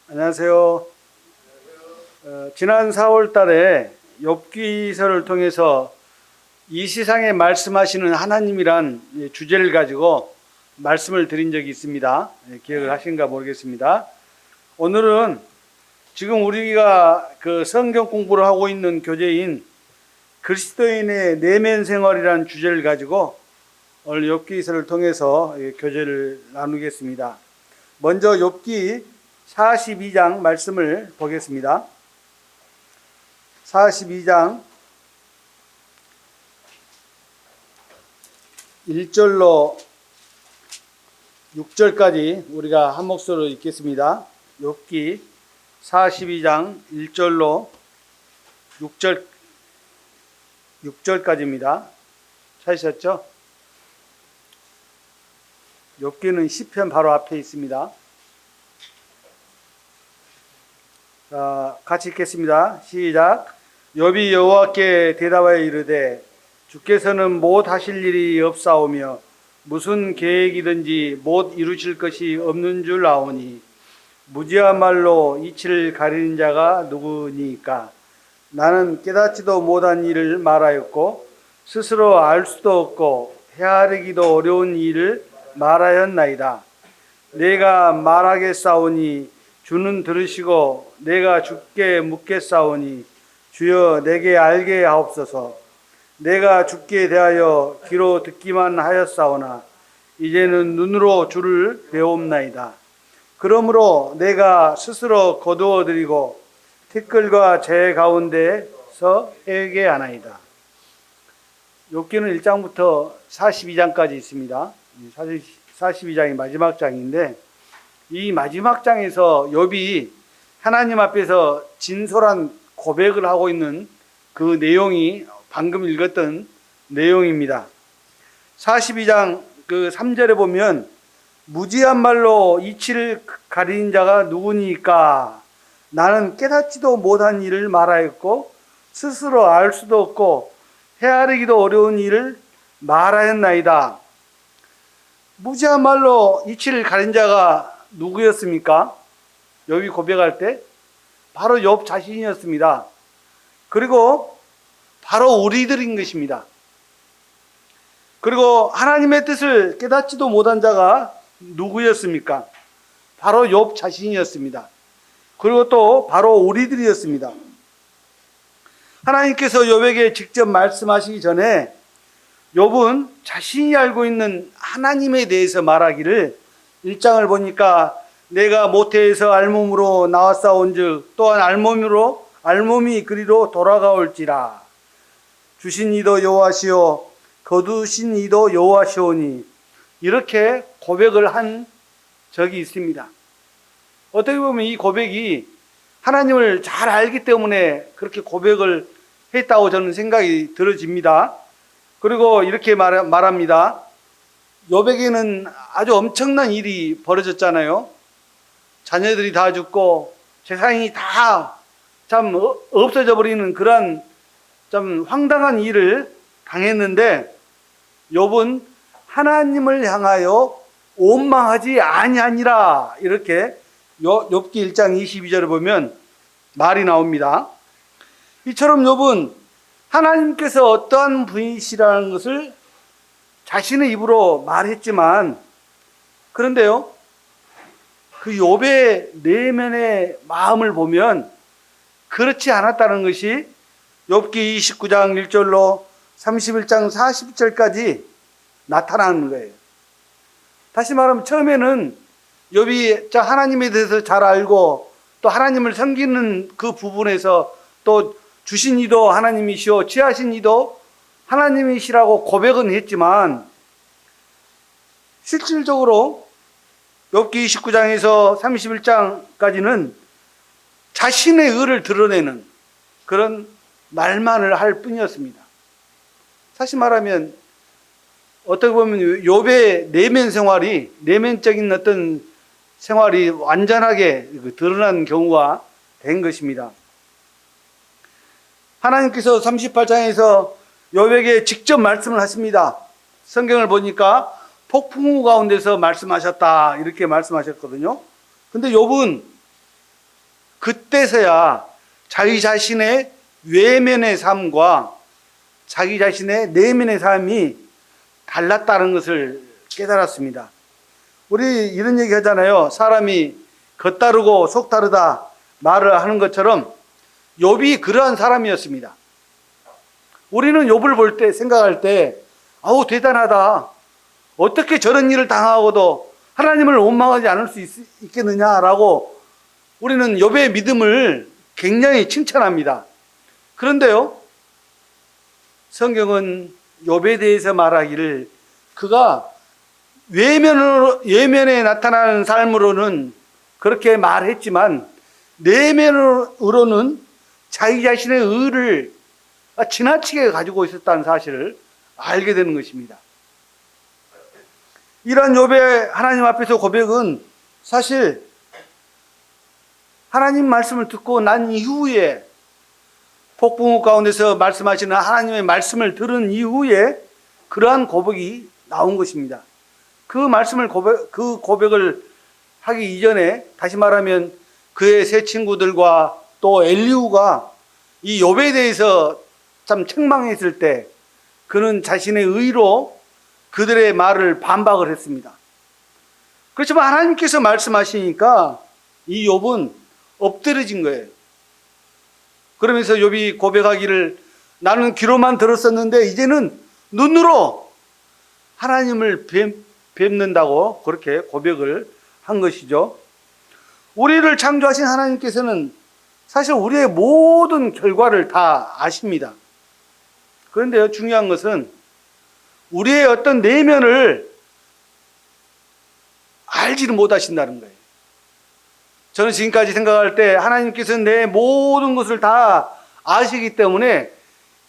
안녕하세요. 지난 4월 달에 욥기서를 통해서 이 세상에 말씀하시는 하나님이란 주제를 가지고 말씀을 드린 적이 있습니다. 기억을 하신가 모르겠습니다. 오늘은 지금 우리가 그 성경 공부를 하고 있는 교재인 그리스도인의 내면 생활이라는 주제를 가지고 오늘 욥기서를 통해서 교제를 나누겠습니다. 먼저 욥기 42장 말씀을 보겠습니다. 42장 1절로 6절까지 우리가 한 목소리로 읽겠습니다. 욥기 42장 1절로 6절까지입니다. 찾으셨죠? 욥기는 시편 바로 앞에 있습니다. 자, 같이 읽겠습니다. 시작. 욥이 여호와께 대답하여 이르되 주께서는 못 하실 일이 없사오며 무슨 계획이든지 못 이루실 것이 없는 줄 아오니 무지한 말로 이치를 가리는 자가 누구니까. 나는 깨닫지도 못한 일을 말하였고 스스로 알 수도 없고 헤아리기도 어려운 일을 말하였나이다. 내가 말하겠사오니 주는 들으시고 내가 주께 묻겠사오니 주여 내게 알게 하옵소서. 내가 주께 대하여 귀로 듣기만 하였사오나 이제는 눈으로 주를 배옵나이다. 그러므로 내가 스스로 거두어드리고 티끌과 재 가운데서 회개하나이다. 욥기는 1장부터 42장까지 있습니다. 42장이 마지막 장인데 이 마지막 장에서 욥이 하나님 앞에서 진솔한 고백을 하고 있는 그 내용이 방금 읽었던 내용입니다. 42장 그 3절에 보면 무지한 말로 이치를 가리는 자가 누구니까. 나는 깨닫지도 못한 일을 말하였고 스스로 알 수도 없고 헤아리기도 어려운 일을 말하였나이다. 무지한 말로 이치를 가린 자가 누구였습니까? 욥이 고백할 때 바로 욥 자신이었습니다. 그리고 바로 우리들인 것입니다. 그리고 하나님의 뜻을 깨닫지도 못한 자가 누구였습니까? 바로 욥 자신이었습니다. 그리고 또 바로 우리들이었습니다. 하나님께서 욥에게 직접 말씀하시기 전에 욥은 자신이 알고 있는 하나님에 대해서 말하기를 1장을 보니까 내가 모태에서 알몸으로 나왔사온즉 또한 알몸이 그리로 돌아가올지라. 주신 이도 여호와시오 거두신 이도 여호와시오니. 이렇게 고백을 한 적이 있습니다. 어떻게 보면 이 고백이 하나님을 잘 알기 때문에 그렇게 고백을 했다고 저는 생각이 들어집니다. 그리고 이렇게 말합니다. 욥에게는 아주 엄청난 일이 벌어졌잖아요. 자녀들이 다 죽고 재산이 다 참 없어져 버리는 그런 좀 황당한 일을 당했는데 욥은 하나님을 향하여 원망하지 아니하니라. 이렇게 욥기 1장 22절에 보면 말이 나옵니다. 이처럼 욥은 하나님께서 어떠한 분이시라는 것을 자신의 입으로 말했지만, 그런데요, 그 욥의 내면의 마음을 보면 그렇지 않았다는 것이 욥기 29장 1절로 31장 40절까지 나타나는 거예요. 다시 말하면 처음에는 욥이 하나님에 대해서 잘 알고 또 하나님을 섬기는 그 부분에서 또 주신 이도 하나님이시오 취하신 이도 하나님이시라고 고백은 했지만 실질적으로 욥기 29장에서 31장까지는 자신의 의를 드러내는 그런 말만을 할 뿐이었습니다. 사실 말하면 어떻게 보면 욥의 내면 생활이, 내면적인 어떤 생활이 완전하게 드러난 경우가 된 것입니다. 하나님께서 38장에서 욥에게 직접 말씀을 하십니다. 성경을 보니까 폭풍우 가운데서 말씀하셨다 이렇게 말씀하셨거든요. 근데 욥은 그때서야 자기 자신의 외면의 삶과 자기 자신의 내면의 삶이 달랐다는 것을 깨달았습니다. 우리 이런 얘기 하잖아요. 사람이 겉다르고 속다르다 말을 하는 것처럼 욥이 그러한 사람이었습니다. 우리는 욥을 볼 때, 생각할 때, 아우 대단하다, 어떻게 저런 일을 당하고도 하나님을 원망하지 않을 수 있겠느냐라고 우리는 욥의 믿음을 굉장히 칭찬합니다. 그런데요, 성경은 욥에 대해서 말하기를 그가 외면에 나타나는 삶으로는 그렇게 말했지만 내면으로는 자기 자신의 의를 지나치게 가지고 있었다는 사실을 알게 되는 것입니다. 이러한 욥의 하나님 앞에서 고백은 사실 하나님 말씀을 듣고 난 이후에, 폭풍우 가운데서 말씀하시는 하나님의 말씀을 들은 이후에 그러한 고백이 나온 것입니다. 그 고백을 하기 이전에, 다시 말하면 그의 세 친구들과 또 엘리후가 이 욥에 대해서 참 책망했을 때 그는 자신의 의로 그들의 말을 반박을 했습니다. 그렇지만 하나님께서 말씀하시니까 이 욥은 엎드려진 거예요. 그러면서 욥이 고백하기를 나는 귀로만 들었었는데 이제는 눈으로 하나님을 뵙는다고 그렇게 고백을 한 것이죠. 우리를 창조하신 하나님께서는 사실 우리의 모든 결과를 다 아십니다. 그런데요, 중요한 것은 우리의 어떤 내면을 알지를 못하신다는 거예요. 저는 지금까지 생각할 때 하나님께서는 내 모든 것을 다 아시기 때문에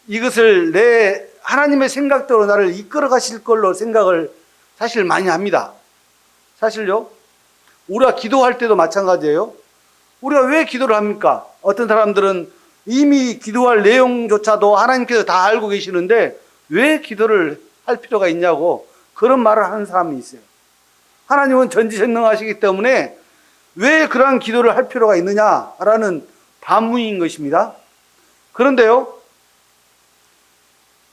이것을 내 하나님의 생각대로 나를 이끌어 가실 걸로 생각을 사실 많이 합니다. 사실요, 우리가 기도할 때도 마찬가지예요. 우리가 왜 기도를 합니까? 어떤 사람들은 이미 기도할 내용조차도 하나님께서 다 알고 계시는데 왜 기도를 할 필요가 있냐고 그런 말을 하는 사람이 있어요. 하나님은 전지전능하시기 때문에 왜 그러한 기도를 할 필요가 있느냐라는 반문인 것입니다. 그런데요,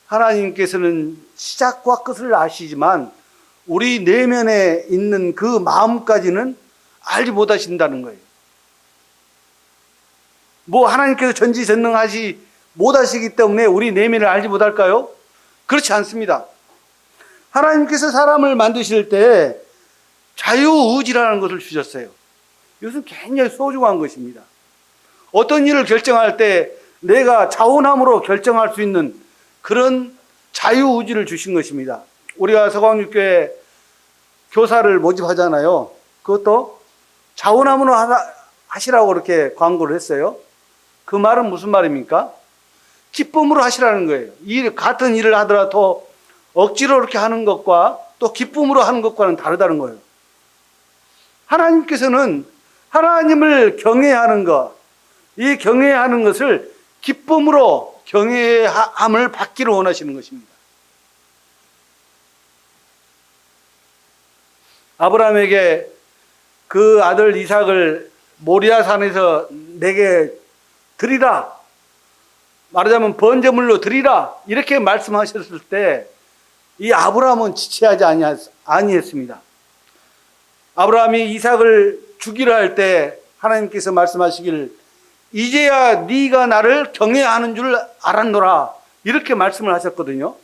하나님께서는 시작과 끝을 아시지만 우리 내면에 있는 그 마음까지는 알지 못하신다는 거예요. 뭐 하나님께서 전지전능하시 못하시기 때문에 우리 내면을 알지 못할까요? 그렇지 않습니다. 하나님께서 사람을 만드실 때 자유의지라는 것을 주셨어요. 이것은 굉장히 소중한 것입니다. 어떤 일을 결정할 때 내가 자원함으로 결정할 수 있는 그런 자유의지를 주신 것입니다. 우리가 서광육교회 교사를 모집하잖아요. 그것도 자원함으로 하시라고 그렇게 광고를 했어요. 그 말은 무슨 말입니까? 기쁨으로 하시라는 거예요. 같은 일을 하더라도 억지로 이렇게 하는 것과 또 기쁨으로 하는 것과는 다르다는 거예요. 하나님께서는 하나님을 경외하는 것, 이 경외하는 것을 기쁨으로 경외함을 받기를 원하시는 것입니다. 아브라함에게 그 아들 이삭을 모리아산에서 내게 드리라, 말하자면 번제물로 드리라, 이렇게 말씀하셨을 때 이 아브라함은 지체하지 아니했습니다. 아브라함이 이삭을 죽이려 할 때 하나님께서 말씀하시길 이제야 네가 나를 경외하는 줄 알았노라, 이렇게 말씀을 하셨거든요.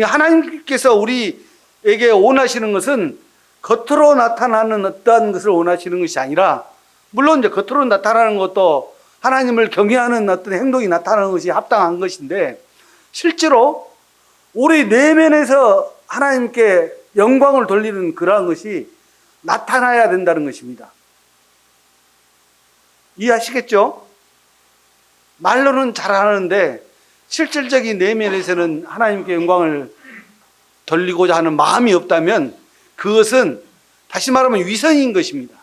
하나님께서 우리에게 원하시는 것은 겉으로 나타나는 어떠한 것을 원하시는 것이 아니라, 물론 이제 겉으로 나타나는 것도 하나님을 경외하는 어떤 행동이 나타나는 것이 합당한 것인데, 실제로 우리 내면에서 하나님께 영광을 돌리는 그러한 것이 나타나야 된다는 것입니다. 이해하시겠죠? 말로는 잘하는데 실질적인 내면에서는 하나님께 영광을 돌리고자 하는 마음이 없다면 그것은 다시 말하면 위선인 것입니다.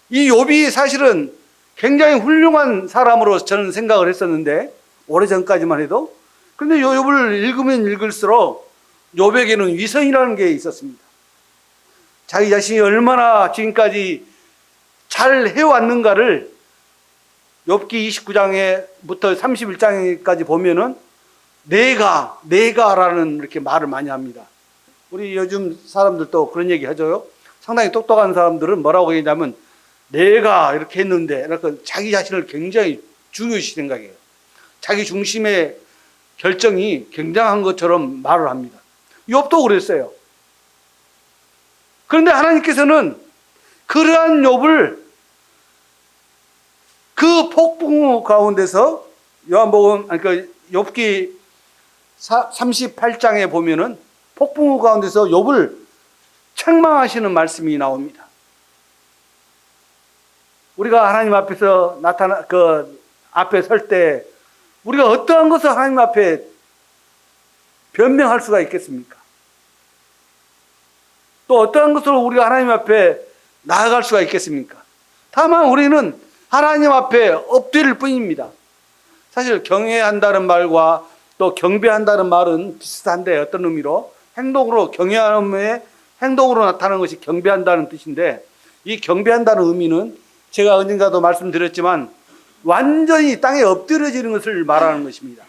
이 욥이 사실은 굉장히 훌륭한 사람으로 저는 생각을 했었는데, 오래전까지만 해도. 그런데 욥을 읽으면 읽을수록 욥에게는 위선이라는 게 있었습니다. 자기 자신이 얼마나 지금까지 잘 해왔는가를 욥기 29장에부터 31장까지 보면은 내가라는 이렇게 말을 많이 합니다. 우리 요즘 사람들도 그런 얘기 하죠. 상당히 똑똑한 사람들은 뭐라고 얘기하냐면 내가 이렇게 했는데, 이렇게 자기 자신을 굉장히 중요시 생각해요. 자기 중심의 결정이 굉장한 것처럼 말을 합니다. 욥도 그랬어요. 그런데 하나님께서는 그러한 욥을 그 폭풍우 가운데서 요한복음, 그러니까 욥기 38장에 보면은 폭풍우 가운데서 욥을 책망하시는 말씀이 나옵니다. 우리가 하나님 앞에서 앞에 설 때 우리가 어떠한 것을 하나님 앞에 변명할 수가 있겠습니까? 또 어떠한 것으로 우리가 하나님 앞에 나아갈 수가 있겠습니까? 다만 우리는 하나님 앞에 엎드릴 뿐입니다. 사실 경외한다는 말과 또 경배한다는 말은 비슷한데, 어떤 의미로 행동으로, 경외함의 행동으로 나타나는 것이 경배한다는 뜻인데, 이 경배한다는 의미는 제가 언젠가도 말씀드렸지만 완전히 땅에 엎드려지는 것을 말하는 것입니다.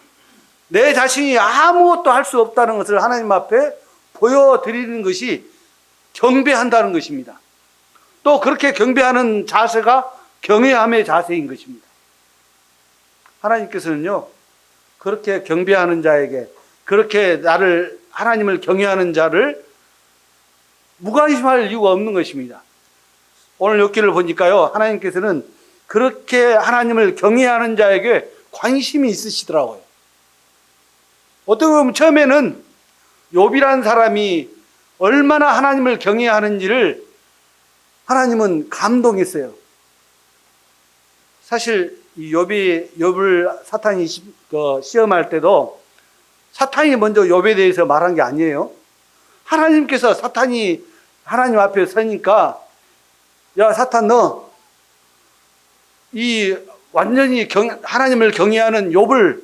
내 자신이 아무것도 할 수 없다는 것을 하나님 앞에 보여드리는 것이 경배한다는 것입니다. 또 그렇게 경배하는 자세가 경외함의 자세인 것입니다. 하나님께서는요, 그렇게 경배하는 자에게, 그렇게 하나님을 경외하는 자를 무관심할 이유가 없는 것입니다. 오늘 욥기를 보니까요, 하나님께서는 그렇게 하나님을 경외하는 자에게 관심이 있으시더라고요. 어떻게 보면 처음에는 욥이라는 사람이 얼마나 하나님을 경외하는지를 하나님은 감동했어요. 사실 이 욥을 사탄이 시험할 때도 사탄이 먼저 욥에 대해서 말한 게 아니에요. 하나님께서 사탄이 하나님 앞에 서니까, 야 사탄, 너 이 완전히 하나님을 경외하는 욥을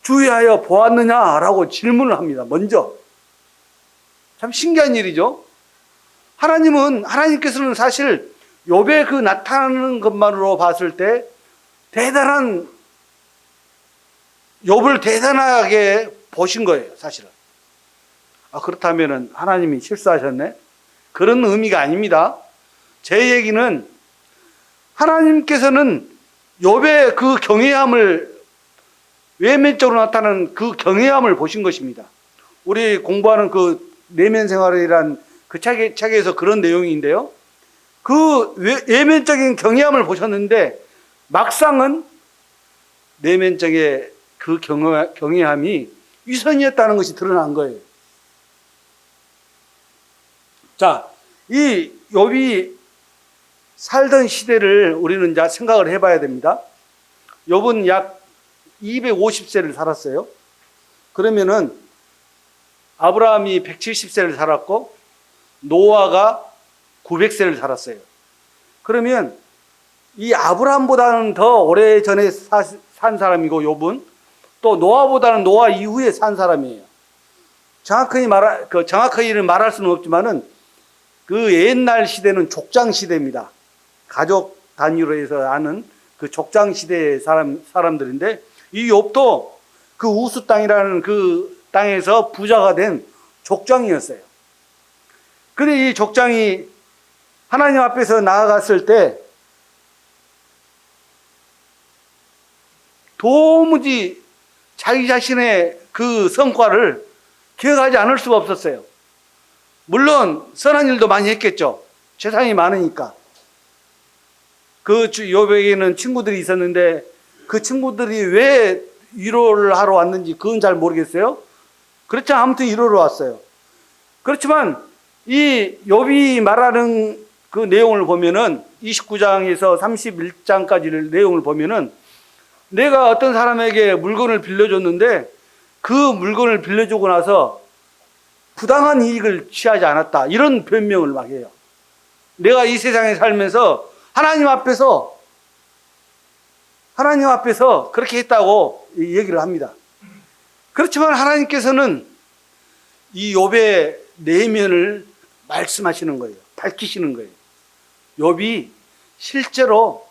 주의하여 보았느냐라고 질문을 합니다. 먼저. 참 신기한 일이죠. 하나님께서는 사실 욥의 그 나타나는 것만으로 봤을 때 욥을 대단하게 보신 거예요, 사실은. 그렇다면 하나님이 실수하셨네? 그런 의미가 아닙니다. 제 얘기는 하나님께서는 욥의 그 경외함을, 외면적으로 나타나는 그 경외함을 보신 것입니다. 우리 공부하는 그 내면 생활이란 그 책에서 그런 내용인데요. 그 외면적인 경외함을 보셨는데 막상은 내면적인 그 경외함이 위선이었다는 것이 드러난 거예요. 자, 이 욥이 살던 시대를 우리는 이제 생각을 해봐야 됩니다. 욥은 약 250세를 살았어요. 그러면은 아브라함이 170세를 살았고 노아가 900세를 살았어요. 그러면 이 아브라함보다는 더 오래전에 산 사람이고 욥은 또 노아보다는 노아 이후에 산 사람이에요. 정확하게는 말할 수는 없지만은 그 옛날 시대는 족장 시대입니다. 가족 단위로 해서 아는 그 족장 시대의 사람들인데, 이 욥도 그 우스 땅이라는 그 땅에서 부자가 된 족장이었어요. 그런데 이 족장이 하나님 앞에서 나아갔을 때 도무지 자기 자신의 그 성과를 기억하지 않을 수가 없었어요. 물론 선한 일도 많이 했겠죠. 재산이 많으니까. 그 욥에게는 친구들이 있었는데 그 친구들이 왜 위로를 하러 왔는지 그건 잘 모르겠어요. 그렇지만 아무튼 위로를 왔어요. 그렇지만 이 욥이 말하는 그 내용을 보면은 29장에서 31장까지 내용을 보면은 내가 어떤 사람에게 물건을 빌려줬는데 그 물건을 빌려주고 나서 부당한 이익을 취하지 않았다, 이런 변명을 막 해요. 내가 이 세상에 살면서 하나님 앞에서 그렇게 했다고 얘기를 합니다. 그렇지만 하나님께서는 이 욥의 내면을 말씀하시는 거예요. 밝히시는 거예요. 욥이 실제로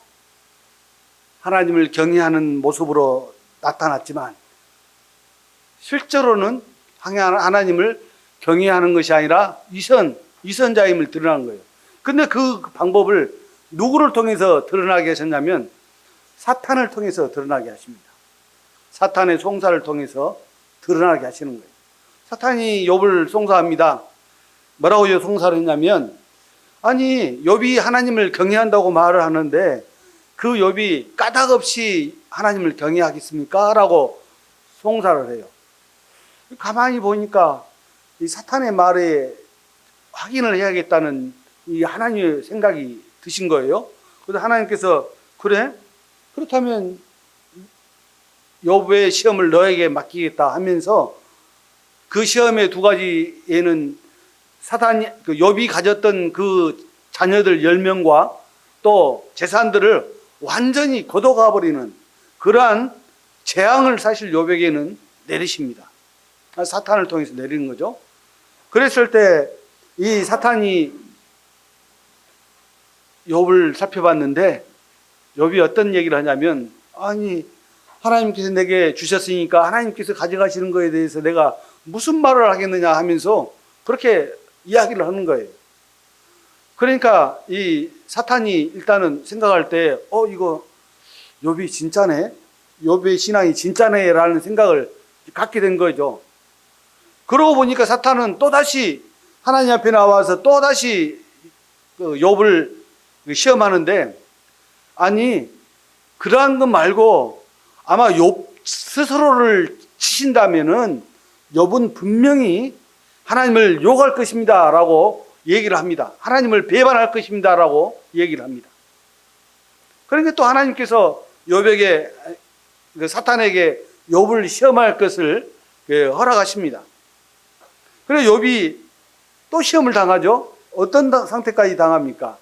하나님을 경외하는 모습으로 나타났지만 실제로는 하나님을 경외하는 것이 아니라 이선자임을 드러난 거예요. 근데 그 방법을 누구를 통해서 드러나게 하셨냐면 사탄을 통해서 드러나게 하십니다. 사탄의 송사를 통해서 드러나게 하시는 거예요. 사탄이 욥을 송사합니다. 뭐라고 송사를 했냐면, 아니 욥이 하나님을 경외한다고 말을 하는데 그 욥이 까닭없이 하나님을 경외하겠습니까? 라고 송사를 해요. 가만히 보니까 이 사탄의 말에 확인을 해야겠다는 이 하나님의 생각이 드신 거예요. 그래서 하나님께서 그래? 그렇다면 욥의 시험을 너에게 맡기겠다 하면서 그 시험의 두 가지에는 욥이 가졌던 그 자녀들 10명과 또 재산들을 완전히 걷어가 버리는 그러한 재앙을 사실 욥에게는 내리십니다. 사탄을 통해서 내리는 거죠. 그랬을 때 이 사탄이 욥을 살펴봤는데 욥이 어떤 얘기를 하냐면, 아니 하나님께서 내게 주셨으니까 하나님께서 가져가시는 거에 대해서 내가 무슨 말을 하겠느냐 하면서 그렇게 이야기를 하는 거예요. 그러니까 이 사탄이 일단은 생각할 때 이거 욥이 진짜네, 욥의 신앙이 진짜네 라는 생각을 갖게 된 거죠. 그러고 보니까 사탄은 또다시 하나님 앞에 나와서 또다시 욥을 시험하는데, 아니 그러한 것 말고 아마 욥 스스로를 치신다면은 욥은 분명히 하나님을 욕할 것입니다 라고 얘기를 합니다. 하나님을 배반할 것입니다 라고 얘기를 합니다. 그러니까 또 하나님께서 욥에게, 사탄에게 욥을 시험할 것을 허락하십니다. 그래서 욥이 또 시험을 당하죠. 어떤 상태까지 당합니까?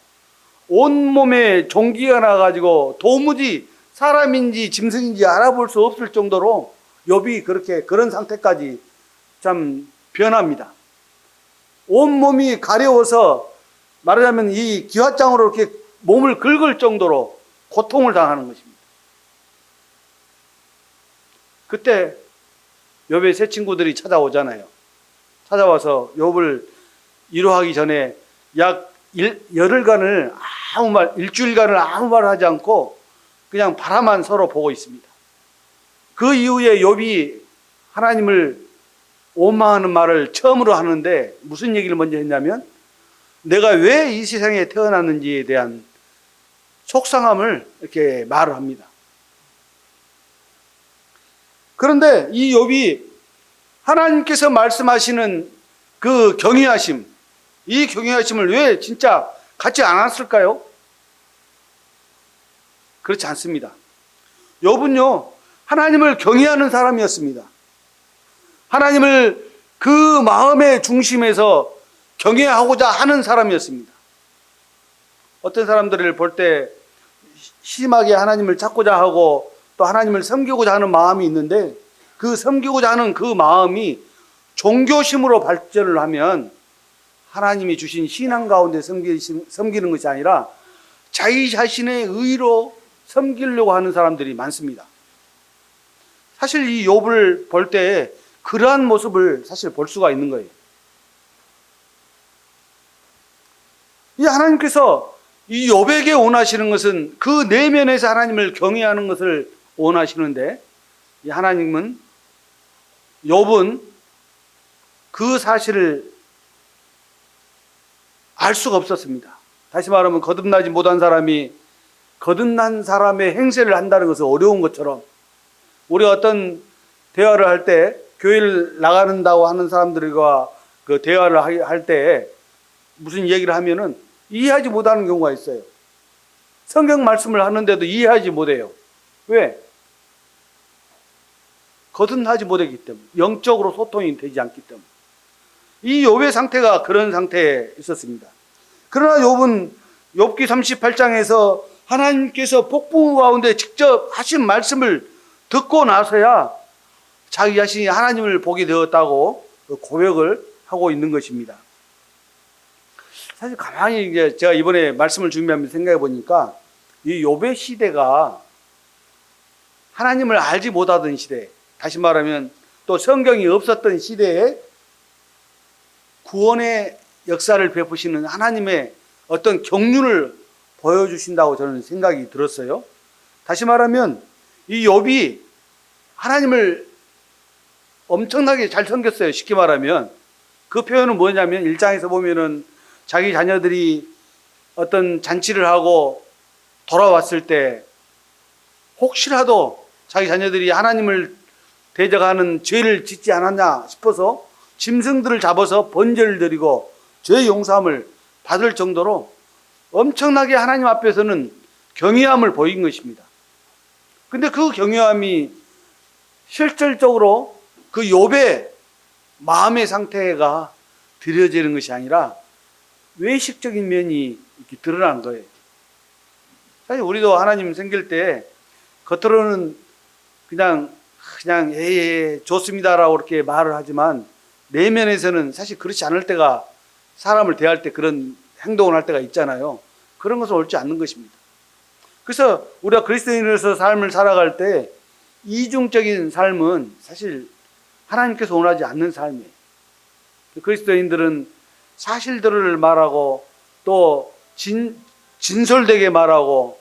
온몸에 종기가 나가지고 도무지 사람인지 짐승인지 알아볼 수 없을 정도로 욥이 그런 상태까지 참 변합니다. 온몸이 가려워서 말하자면 이 기왓장으로 이렇게 몸을 긁을 정도로 고통을 당하는 것입니다. 그때 욥의 세 친구들이 찾아오잖아요. 찾아와서 욥을 위로하기 전에 약 열흘간을 일주일간을 아무 말 하지 않고 그냥 바라만 서로 보고 있습니다. 그 이후에 욥이 하나님을 원망하는 말을 처음으로 하는데 무슨 얘기를 먼저 했냐면, 내가 왜 이 세상에 태어났는지에 대한 속상함을 이렇게 말을 합니다. 그런데 이 욥이 하나님께서 말씀하시는 그 경외하심, 이 경외하심을 왜 진짜 갖지 않았을까요? 그렇지 않습니다. 욥은요, 하나님을 경외하는 사람이었습니다. 하나님을 그 마음의 중심에서 경외하고자 하는 사람이었습니다. 어떤 사람들을 볼 때 심하게 하나님을 찾고자 하고 또 하나님을 섬기고자 하는 마음이 있는데, 그 섬기고자 하는 그 마음이 종교심으로 발전을 하면 하나님이 주신 신앙 가운데 섬기는 것이 아니라 자기 자신의 의로 섬기려고 하는 사람들이 많습니다. 사실 이 욥을 볼 때 그러한 모습을 사실 볼 수가 있는 거예요. 이 하나님께서 이 욥에게 원하시는 것은 그 내면에서 하나님을 경외하는 것을 원하시는데, 이 하나님은 욥은 그 사실을 알 수가 없었습니다. 다시 말하면 거듭나지 못한 사람이 거듭난 사람의 행세를 한다는 것은 어려운 것처럼, 우리 어떤 대화를 할 때 교회를 나간다고 하는 사람들과 그 대화를 할 때 무슨 얘기를 하면은 이해하지 못하는 경우가 있어요. 성경 말씀을 하는데도 이해하지 못해요. 왜? 거듭나지 못했기 때문에, 영적으로 소통이 되지 않기 때문에. 이 욥의 상태가 그런 상태에 있었습니다. 그러나 욥은 욥기 38장에서 하나님께서 폭풍 가운데 직접 하신 말씀을 듣고 나서야 자기 자신이 하나님을 보게 되었다고 고백을 하고 있는 것입니다. 사실 가만히 제가 이번에 말씀을 준비하면서 생각해 보니까 이 욥의 시대가 하나님을 알지 못하던 시대, 다시 말하면 또 성경이 없었던 시대에 구원의 역사를 베푸시는 하나님의 어떤 경륜을 보여주신다고 저는 생각이 들었어요. 다시 말하면 이 욥이 하나님을 엄청나게 잘 섬겼어요. 쉽게 말하면 그 표현은 뭐냐면 1장에서 보면은 자기 자녀들이 어떤 잔치를 하고 돌아왔을 때 혹시라도 자기 자녀들이 하나님을 대적하는 죄를 짓지 않았냐 싶어서 짐승들을 잡아서 번제를 드리고 죄 용서함을 받을 정도로 엄청나게 하나님 앞에서는 경외함을 보인 것입니다. 근데 그 경외함이 실질적으로 그 욥의 마음의 상태가 드려지는 것이 아니라 외식적인 면이 이렇게 드러난 거예요. 사실 우리도 하나님 생길 때 겉으로는 그냥 예, 좋습니다라고 이렇게 말을 하지만 내면에서는 사실 그렇지 않을 때가 사람을 대할 때 그런 행동을 할 때가 있잖아요. 그런 것은 옳지 않는 것입니다. 그래서 우리가 그리스도인으로서 삶을 살아갈 때 이중적인 삶은 사실 하나님께서 원하지 않는 삶이에요. 그리스도인들은 사실들을 말하고 또 진솔되게 말하고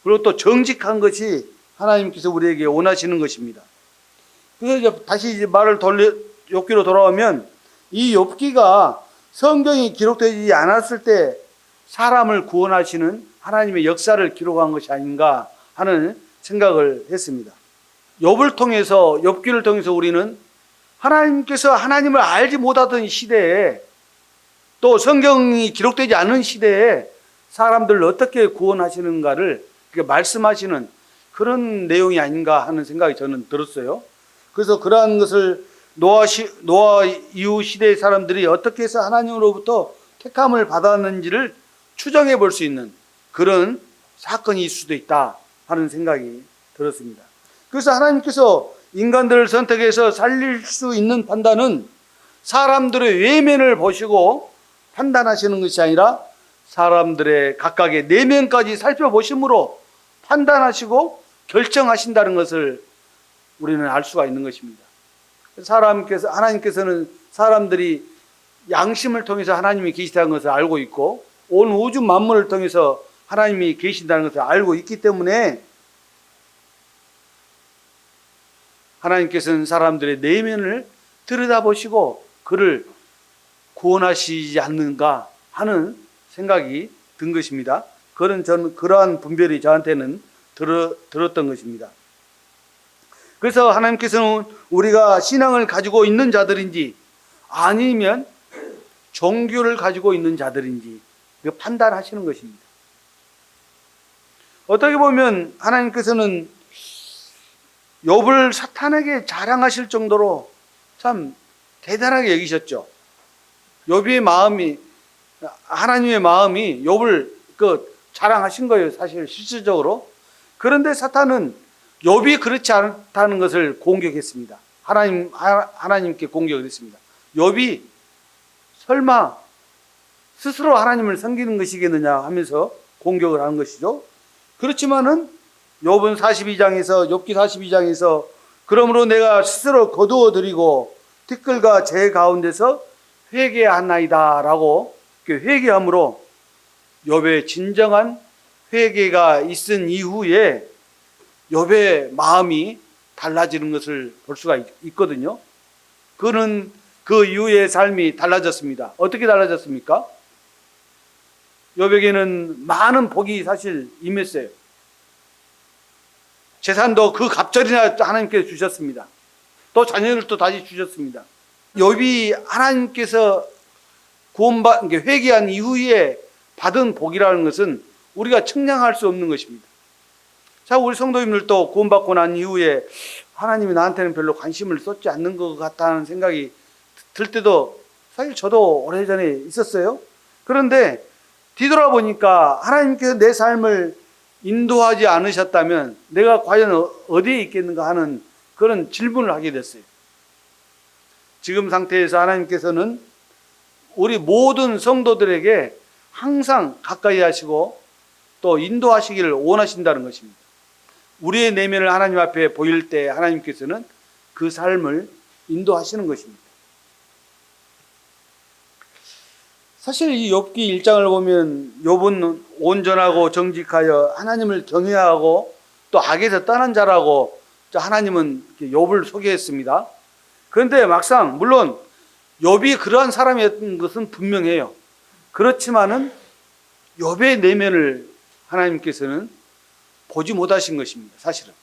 그리고 또 정직한 것이 하나님께서 우리에게 원하시는 것입니다. 그래서 다시 말을 욥기로 돌아오면 이 욥기가 성경이 기록되지 않았을 때 사람을 구원하시는 하나님의 역사를 기록한 것이 아닌가 하는 생각을 했습니다. 욥기를 통해서 우리는 하나님께서 하나님을 알지 못하던 시대에 또 성경이 기록되지 않은 시대에 사람들을 어떻게 구원하시는가를 말씀하시는 그런 내용이 아닌가 하는 생각이 저는 들었어요. 그래서 그러한 것을 노아 이후 시대의 사람들이 어떻게 해서 하나님으로부터 택함을 받았는지를 추정해 볼 수 있는 그런 사건이 있을 수도 있다 하는 생각이 들었습니다. 그래서 하나님께서 인간들을 선택해서 살릴 수 있는 판단은 사람들의 외면을 보시고 판단하시는 것이 아니라 사람들의 각각의 내면까지 살펴보심으로 판단하시고 결정하신다는 것을 우리는 알 수가 있는 것입니다. 하나님께서는 사람들이 양심을 통해서 하나님이 계시다는 것을 알고 있고 온 우주 만물을 통해서 하나님이 계신다는 것을 알고 있기 때문에 하나님께서는 사람들의 내면을 들여다보시고 그를 구원하시지 않는가 하는 생각이 든 것입니다. 저는 그러한 분별이 저한테는 들었던 것입니다. 그래서 하나님께서는 우리가 신앙을 가지고 있는 자들인지 아니면 종교를 가지고 있는 자들인지 판단하시는 것입니다. 어떻게 보면 하나님께서는 욥을 사탄에게 자랑하실 정도로 참 대단하게 여기셨죠. 하나님의 마음이 욥을 자랑하신 거예요, 사실 실질적으로. 그런데 사탄은 욥이 그렇지 않다는 것을 공격했습니다. 하나님께 공격을 했습니다. 욥이 설마 스스로 하나님을 섬기는 것이겠느냐 하면서 공격을 하는 것이죠. 그렇지만은 욥기 42장에서 그러므로 내가 스스로 거두어 드리고 티끌과 재 가운데서 회개하나이다 라고 회개함으로 욥의 진정한 회개가 있은 이후에 욥의 마음이 달라지는 것을 볼 수가 있거든요. 그는 그 이후의 삶이 달라졌습니다. 어떻게 달라졌습니까? 욥에게는 많은 복이 사실 임했어요. 재산도 그 갑절이나 하나님께서 주셨습니다. 또 자녀들도 다시 주셨습니다. 욥이 하나님께서 회개한 이후에 받은 복이라는 것은 우리가 측량할 수 없는 것입니다. 자, 우리 성도님들도 구원받고 난 이후에 하나님이 나한테는 별로 관심을 쏟지 않는 것 같다는 생각이 들 때도 사실 저도 오래전에 있었어요. 그런데 뒤돌아보니까 하나님께서 내 삶을 인도하지 않으셨다면 내가 과연 어디에 있겠는가 하는 그런 질문을 하게 됐어요. 지금 상태에서 하나님께서는 우리 모든 성도들에게 항상 가까이 하시고 또 인도하시기를 원하신다는 것입니다. 우리의 내면을 하나님 앞에 보일 때 하나님께서는 그 삶을 인도하시는 것입니다. 사실 이 욥기 1장을 보면 욥은 온전하고 정직하여 하나님을 경외하고 또 악에서 떠난 자라고 하나님은 욥을 소개했습니다. 그런데 막상 물론 욥이 그러한 사람이었던 것은 분명해요. 그렇지만은 욥의 내면을 하나님께서는 보지 못하신 것입니다. 사실은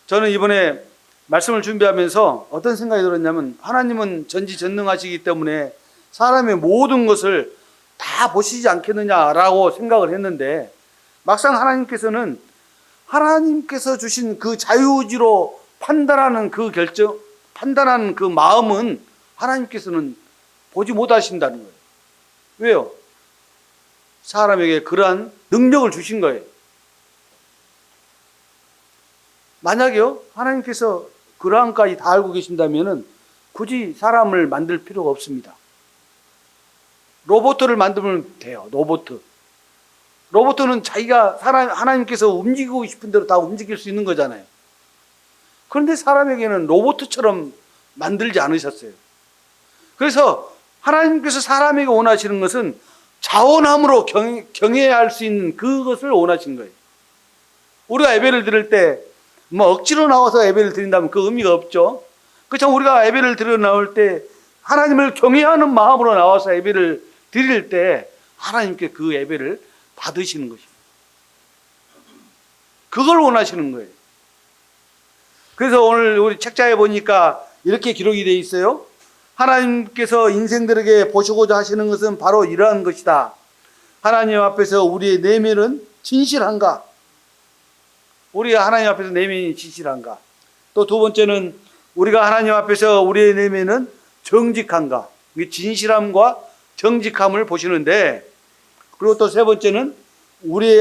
저는 이번에 말씀을 준비하면서 어떤 생각이 들었냐면, 하나님은 전지전능하시기 때문에 사람의 모든 것을 다 보시지 않겠느냐라고 생각을 했는데, 막상 하나님께서는 하나님께서 주신 그 자유의지로 판단하는 그 결정, 판단하는 그 마음은 하나님께서는 보지 못하신다는 거예요. 왜요? 사람에게 그러한 능력을 주신 거예요. 만약에요, 하나님께서 그러한까지 다 알고 계신다면 굳이 사람을 만들 필요가 없습니다. 로봇을 만들면 돼요. 로봇은 자기가 하나님께서 움직이고 싶은 대로 다 움직일 수 있는 거잖아요. 그런데 사람에게는 로봇처럼 만들지 않으셨어요. 그래서 하나님께서 사람에게 원하시는 것은 자원함으로 경외해야 할 수 있는 그것을 원하신 거예요. 우리가 예배를 드릴 때 억지로 나와서 예배를 드린다면 그 의미가 없죠. 그렇죠. 우리가 예배를 드려 나올 때 하나님을 경외하는 마음으로 나와서 예배를 드릴 때 하나님께 그 예배를 받으시는 것입니다. 그걸 원하시는 거예요. 그래서 오늘 우리 책자에 보니까 이렇게 기록이 되어 있어요. 하나님께서 인생들에게 보시고자 하시는 것은 바로 이러한 것이다. 하나님 앞에서 우리의 내면은 진실한가? 우리가 하나님 앞에서 내면이 진실한가? 또 두 번째는 우리가 하나님 앞에서 우리의 내면은 정직한가? 진실함과 정직함을 보시는데, 그리고 또 세 번째는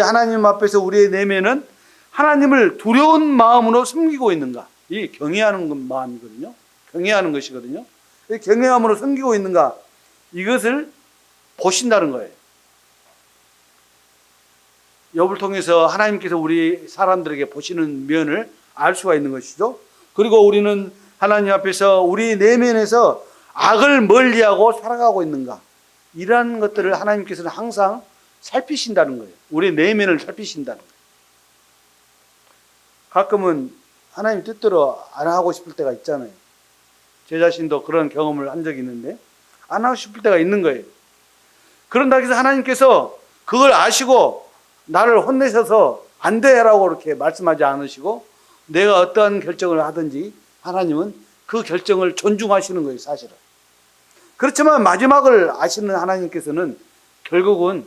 하나님 앞에서 우리의 내면은 하나님을 두려운 마음으로 섬기고 있는가? 이 경외하는 마음이거든요. 경외하는 것이거든요. 경외함으로 섬기고 있는가? 이것을 보신다는 거예요. 욥을 통해서 하나님께서 우리 사람들에게 보시는 면을 알 수가 있는 것이죠. 그리고 우리는 하나님 앞에서 우리 내면에서 악을 멀리하고 살아가고 있는가? 이러한 것들을 하나님께서는 항상 살피신다는 거예요. 우리 내면을 살피신다는 거예요. 가끔은 하나님 뜻대로 안 하고 싶을 때가 있잖아요. 제 자신도 그런 경험을 한 적이 있는데 안 하고 싶을 때가 있는 거예요. 그런다고 해서 하나님께서 그걸 아시고 나를 혼내셔서 안 돼라고 이렇게 말씀하지 않으시고, 내가 어떠한 결정을 하든지 하나님은 그 결정을 존중하시는 거예요, 사실은. 그렇지만 마지막을 아시는 하나님께서는 결국은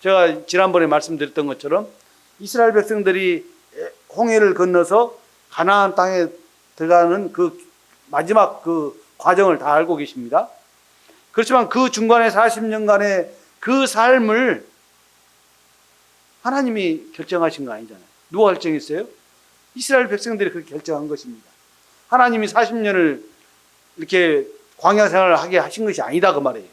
제가 지난번에 말씀드렸던 것처럼 이스라엘 백성들이 홍해를 건너서 가나안 땅에 들어가는 그 마지막 그 과정을 다 알고 계십니다. 그렇지만 그 중간에 40년간의 그 삶을 하나님이 결정하신 거 아니잖아요. 누가 결정했어요? 이스라엘 백성들이 그렇게 결정한 것입니다. 하나님이 40년을 이렇게 광야 생활을 하게 하신 것이 아니다 그 말이에요.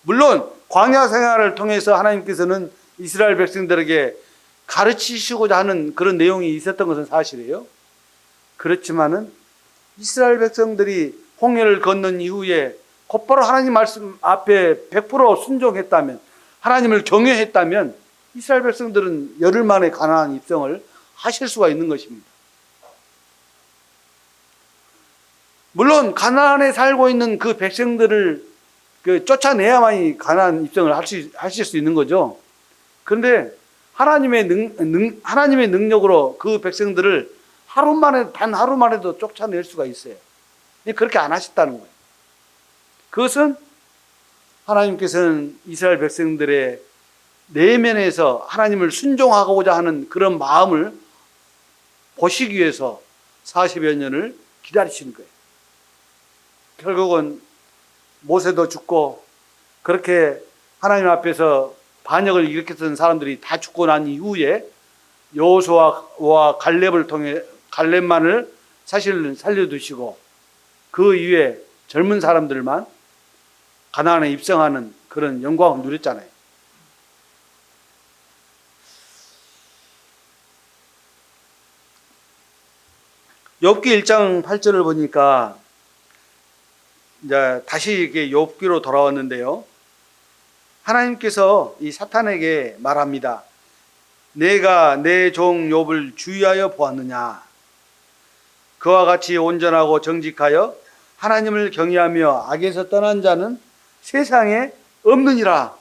물론 광야 생활을 통해서 하나님께서는 이스라엘 백성들에게 가르치시고자 하는 그런 내용이 있었던 것은 사실이에요. 그렇지만은 이스라엘 백성들이 홍해를 건넌 이후에 곧바로 하나님 말씀 앞에 100% 순종했다면, 하나님을 경외했다면 이스라엘 백성들은 열흘 만에 가나안 입성을 하실 수가 있는 것입니다. 물론 가나안에 살고 있는 그 백성들을 쫓아내야만이 가나안 입성을 하실 수 있는 거죠. 그런데 하나님의 능력으로 그 백성들을 단 하루 만에도 쫓아낼 수가 있어요. 그렇게 안 하셨다는 거예요. 그것은 하나님께서는 이스라엘 백성들의 내면에서 하나님을 순종하고자 하는 그런 마음을 보시기 위해서 40여 년을 기다리신 거예요. 결국은 모세도 죽고 그렇게 하나님 앞에서 반역을 일으켰던 사람들이 다 죽고 난 이후에 여호수아와 갈렙을 통해 갈렙만을 사실 살려두시고 그 이후에 젊은 사람들만 가나안에 입성하는 그런 영광을 누렸잖아요. 욥기 1장 8절을 보니까 이제 다시 이렇게 욥기로 돌아왔는데요. 하나님께서 이 사탄에게 말합니다. 내가 내 종 욥을 주의하여 보았느냐? 그와 같이 온전하고 정직하여 하나님을 경외하며 악에서 떠난 자는 세상에 없느니라.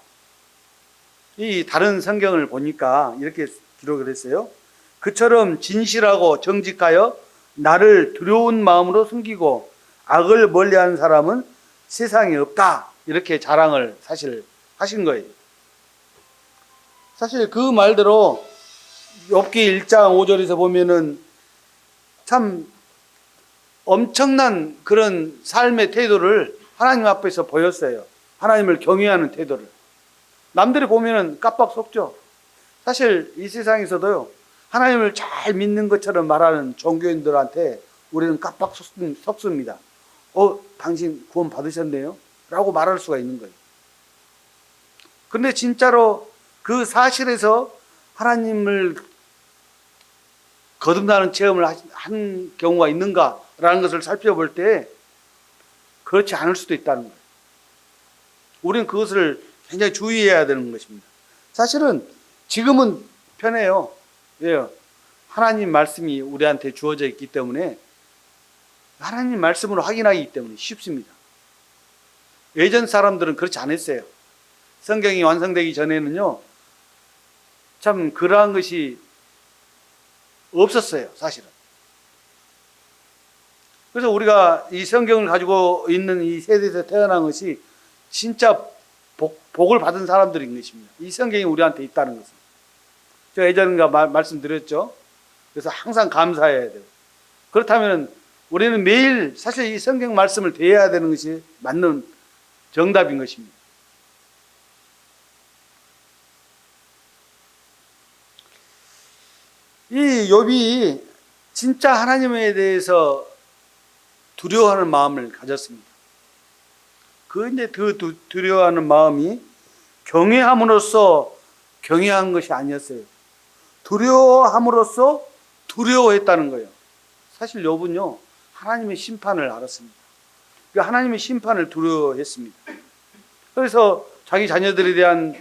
이 다른 성경을 보니까 이렇게 기록을 했어요. 그처럼 진실하고 정직하여 나를 두려운 마음으로 숨기고 악을 멀리하는 사람은 세상에 없다. 이렇게 자랑을 사실 하신 거예요. 사실 그 말대로 욥기 1장 5절에서 보면은 참 엄청난 그런 삶의 태도를 하나님 앞에서 보였어요. 하나님을 경외하는 태도를. 남들이 보면은 깜빡 속죠. 사실 이 세상에서도요, 하나님을 잘 믿는 것처럼 말하는 종교인들한테 우리는 깜빡 속습니다. 당신 구원 받으셨네요? 라고 말할 수가 있는 거예요. 근데 진짜로 그 사실에서 하나님을 거듭나는 체험을 한 경우가 있는가라는 것을 살펴볼 때 그렇지 않을 수도 있다는 거예요. 우리는 그것을 굉장히 주의해야 되는 것입니다. 사실은 지금은 편해요. 왜요? 하나님 말씀이 우리한테 주어져 있기 때문에 하나님 말씀으로 확인하기 때문에 쉽습니다. 예전 사람들은 그렇지 않았어요. 성경이 완성되기 전에는요, 참 그러한 것이 없었어요, 사실은. 그래서 우리가 이 성경을 가지고 있는 이 세대에서 태어난 것이 진짜 복을 받은 사람들인 것입니다. 이 성경이 우리한테 있다는 것은. 제가 예전에 말씀드렸죠. 그래서 항상 감사해야 돼요. 그렇다면 우리는 매일 사실 이 성경 말씀을 대해야 되는 것이 맞는 정답인 것입니다. 이 욥이 진짜 하나님에 대해서 두려워하는 마음을 가졌습니다. 그 두려워하는 마음이 경외함으로써 경외한 것이 아니었어요. 두려워함으로써 두려워했다는 거예요. 사실 욥은요, 하나님의 심판을 알았습니다. 하나님의 심판을 두려워했습니다. 그래서 자기 자녀들에 대한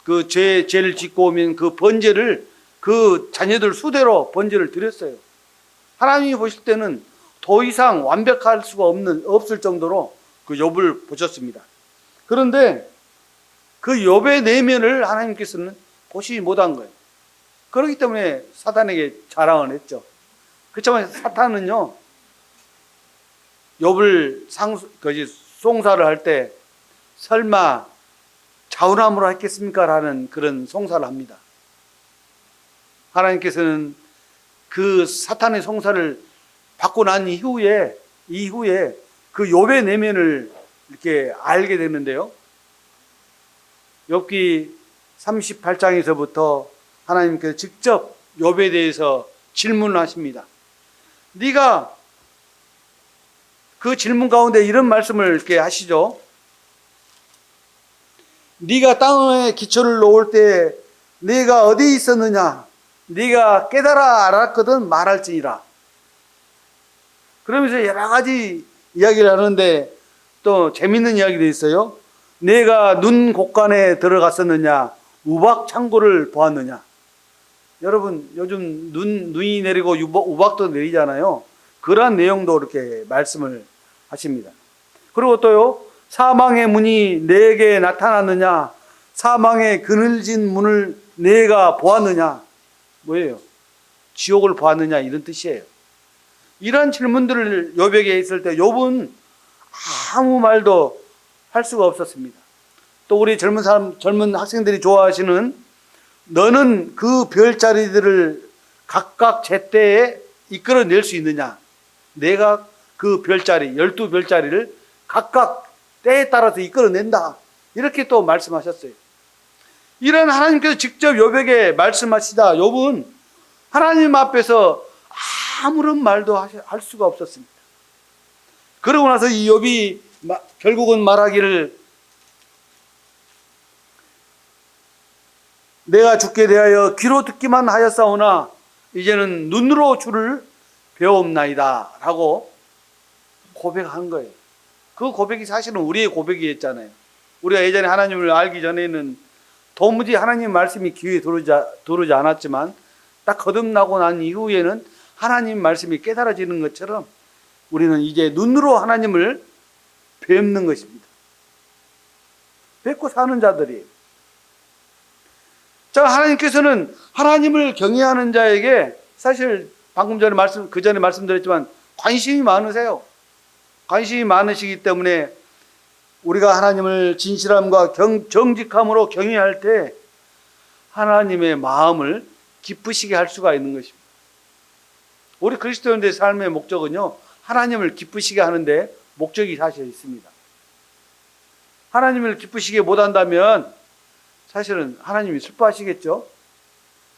그 죄를 짓고 오면 그 번제를 그 자녀들 수대로 번제를 드렸어요. 하나님이 보실 때는 더 이상 완벽할 수가 없을 정도로 그 욥을 보셨습니다. 그런데 그 욥의 내면을 하나님께서는 보시지 못한 거예요. 그렇기 때문에 사탄에게 자랑을 했죠. 그렇지만 사탄은요, 욥을 송사를 할 때 설마 자운함으로 했겠습니까? 라는 그런 송사를 합니다. 하나님께서는 그 사탄의 송사를 받고 난 이후에 그 욥의 내면을 이렇게 알게 됐는데요. 욥기 38장에서부터 하나님께서 직접 욥에 대해서 질문을 하십니다. 네가 그 질문 가운데 이런 말씀을 이렇게 하시죠. 네가 땅에 기초를 놓을 때 네가 어디 있었느냐? 네가 깨달아 알았거든 말할지니라. 그러면서 여러 가지 이야기를 하는데 또 재밌는 이야기도 있어요. 내가 눈 곳간에 들어갔었느냐? 우박 창고를 보았느냐? 여러분 요즘 눈이 내리고 우박도 내리잖아요. 그러한 내용도 이렇게 말씀을 하십니다. 그리고 또요, 사망의 문이 내게 나타났느냐? 사망의 그늘진 문을 내가 보았느냐? 뭐예요? 지옥을 보았느냐? 이런 뜻이에요. 이런 질문들을 욥에게 했을 때 욥은 아무 말도 할 수가 없었습니다. 또 우리 젊은 학생들이 좋아하시는 너는 그 별자리들을 각각 제때에 이끌어낼 수 있느냐? 내가 그 별자리, 12별자리를 각각 때에 따라서 이끌어낸다. 이렇게 또 말씀하셨어요. 이런 하나님께서 직접 욥에게 말씀하시다 욥은 하나님 앞에서 아무런 말도 할 수가 없었습니다. 그러고 나서 이 욥이 결국은 말하기를 내가 주께 대하여 귀로 듣기만 하였사오나 이제는 눈으로 주를 배웁나이다 라고 고백한 거예요. 그 고백이 사실은 우리의 고백이었잖아요. 우리가 예전에 하나님을 알기 전에는 도무지 하나님 말씀이 귀에 들어오지 않았지만 딱 거듭나고 난 이후에는 하나님 말씀이 깨달아지는 것처럼 우리는 이제 눈으로 하나님을 뵙는 것입니다. 뵙고 사는 자들이에요. 자, 하나님께서는 하나님을 경외하는 자에게 사실 방금 전에 그 전에 말씀드렸지만 관심이 많으세요. 관심이 많으시기 때문에 우리가 하나님을 진실함과 정직함으로 경외할 때 하나님의 마음을 기쁘시게 할 수가 있는 것입니다. 우리 그리스도인들의 삶의 목적은요, 하나님을 기쁘시게 하는데 목적이 사실 있습니다. 하나님을 기쁘시게 못한다면 사실은 하나님이 슬퍼하시겠죠.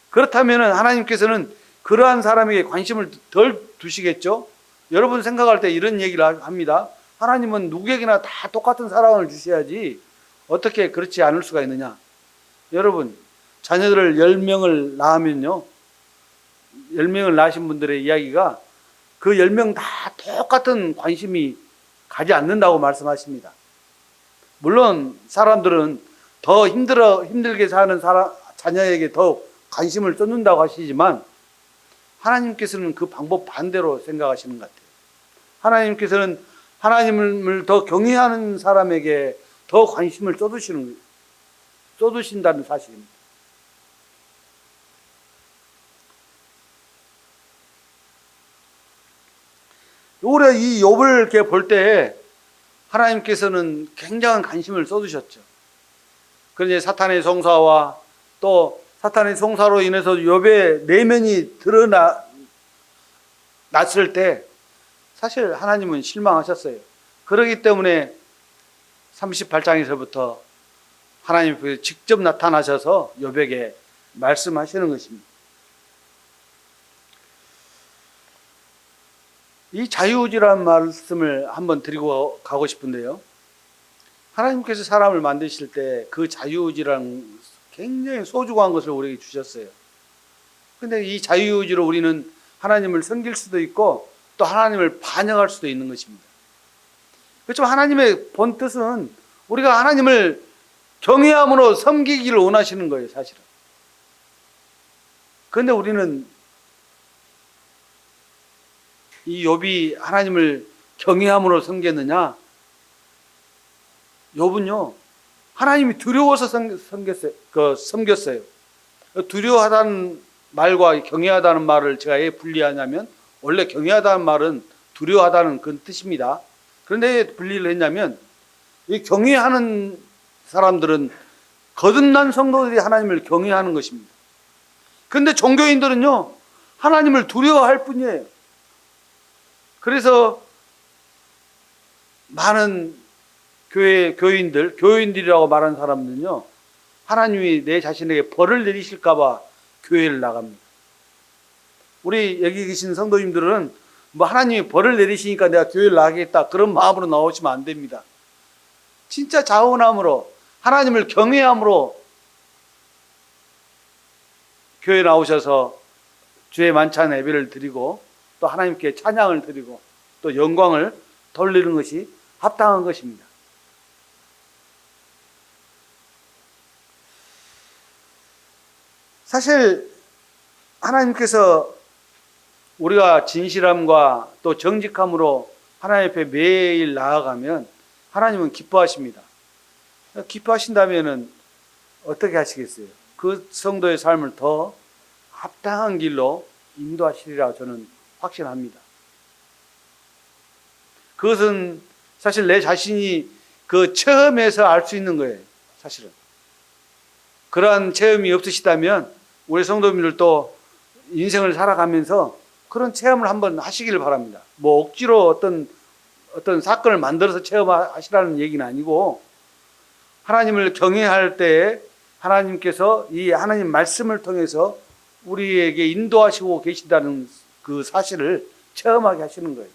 그렇다면 하나님께서는 그러한 사람에게 관심을 덜 두시겠죠. 여러분 생각할 때 이런 얘기를 합니다. 하나님은 누구에게나 다 똑같은 사랑을 주셔야지 어떻게 그렇지 않을 수가 있느냐. 여러분, 자녀들을 10명을 낳으면요, 10명을 낳으신 분들의 이야기가 그 10명 다 똑같은 관심이 가지 않는다고 말씀하십니다. 물론 사람들은 더 힘들게 사는 자녀에게 더 관심을 쏟는다고 하시지만 하나님께서는 그 방법 반대로 생각하시는 것 같아요. 하나님께서는 하나님을 더 경외하는 사람에게 더 관심을 쏟으신다는 사실입니다. 올해 이 욥을 이렇게 볼 때 하나님께서는 굉장한 관심을 쏟으셨죠. 그런데 사탄의 송사와 또 사탄의 송사로 인해서 욥의 내면이 드러났을 때 사실 하나님은 실망하셨어요. 그렇기 때문에 38장에서부터 하나님께서 직접 나타나셔서 욥에게 말씀하시는 것입니다. 이 자유의지라는 말씀을 한번 드리고 가고 싶은데요. 하나님께서 사람을 만드실 때 그 자유의지라는 굉장히 소중한 것을 우리에게 주셨어요. 그런데 이 자유의지로 우리는 하나님을 섬길 수도 있고 또 하나님을 반역할 수도 있는 것입니다. 그렇지만 하나님의 본 뜻은 우리가 하나님을 경외함으로 섬기기를 원하시는 거예요, 사실은. 그런데 우리는 이 욥이 하나님을 경외함으로 섬겼느냐? 욥은요, 하나님이 두려워서 섬겼어요. 두려워하다는 말과 경외하다는 말을 제가 왜 분리하냐면, 원래 경외하다는 말은 두려워하다는 그런 뜻입니다. 그런데 왜 분리를 했냐면, 이 경외하는 사람들은 거듭난 성도들이 하나님을 경외하는 것입니다. 그런데 종교인들은요, 하나님을 두려워할 뿐이에요. 그래서 많은 교인들이라고 말하는 사람들은요, 하나님이 내 자신에게 벌을 내리실까봐 교회를 나갑니다. 우리 여기 계신 성도님들은 뭐 하나님이 벌을 내리시니까 내가 교회를 나가겠다 그런 마음으로 나오시면 안 됩니다. 진짜 자원함으로 하나님을 경외함으로 교회에 나오셔서 주의 만찬 예배를 드리고 또 하나님께 찬양을 드리고 또 영광을 돌리는 것이 합당한 것입니다. 사실 하나님께서 우리가 진실함과 또 정직함으로 하나님 앞에 매일 나아가면 하나님은 기뻐하십니다. 기뻐하신다면 어떻게 하시겠어요? 그 성도의 삶을 더 합당한 길로 인도하시리라 저는 확신합니다. 그것은 사실 내 자신이 그 체험에서 알 수 있는 거예요. 사실은 그러한 체험이 없으시다면 우리 성도님들도 인생을 살아가면서 그런 체험을 한번 하시기를 바랍니다. 뭐 억지로 어떤 사건을 만들어서 체험하시라는 얘기는 아니고, 하나님을 경외할 때 하나님께서 이 하나님 말씀을 통해서 우리에게 인도하시고 계신다는 그 사실을 체험하게 하시는 거예요.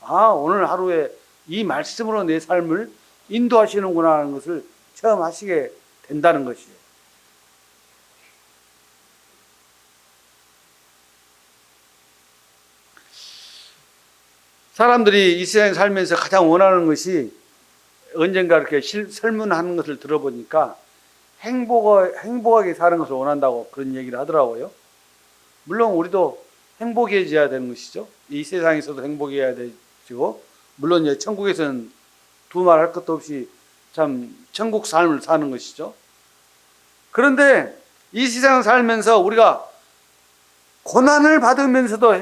아, 오늘 하루에 이 말씀으로 내 삶을 인도하시는구나 하는 것을 체험하시게 된다는 것이에요. 사람들이 이 세상에 살면서 가장 원하는 것이 언젠가 이렇게 설문하는 것을 들어보니까 행복하게 사는 것을 원한다고 그런 얘기를 하더라고요. 물론 우리도 행복해져야 되는 것이죠. 이 세상에서도 행복해야 되고, 물론 이제 천국에서는 두말 할 것도 없이 참 천국 삶을 사는 것이죠. 그런데 이 세상을 살면서 우리가 고난을 받으면서도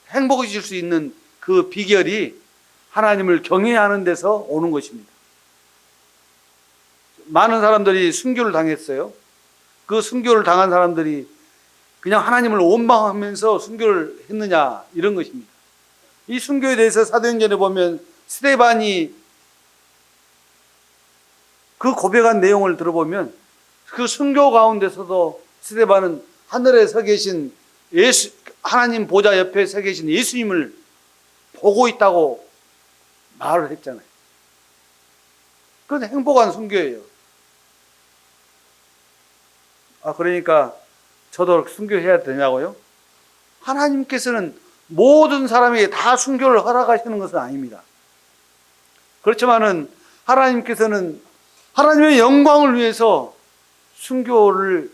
행복해질 수 있는 그 비결이 하나님을 경외하는 데서 오는 것입니다. 많은 사람들이 순교를 당했어요. 그 순교를 당한 사람들이 그냥 하나님을 원망하면서 순교를 했느냐, 이런 것입니다. 이 순교에 대해서 사도행전에 보면 스데반이 그 고백한 내용을 들어보면 그 순교 가운데서도 스데반은 하늘에 서 계신 하나님 보좌 옆에 서 계신 예수님을 보고 있다고 말을 했잖아요. 그건 행복한 순교예요. 그러니까 저도 순교해야 되냐고요? 하나님께서는 모든 사람에게 다 순교를 허락하시는 것은 아닙니다. 그렇지만은 하나님께서는 하나님의 영광을 위해서 순교를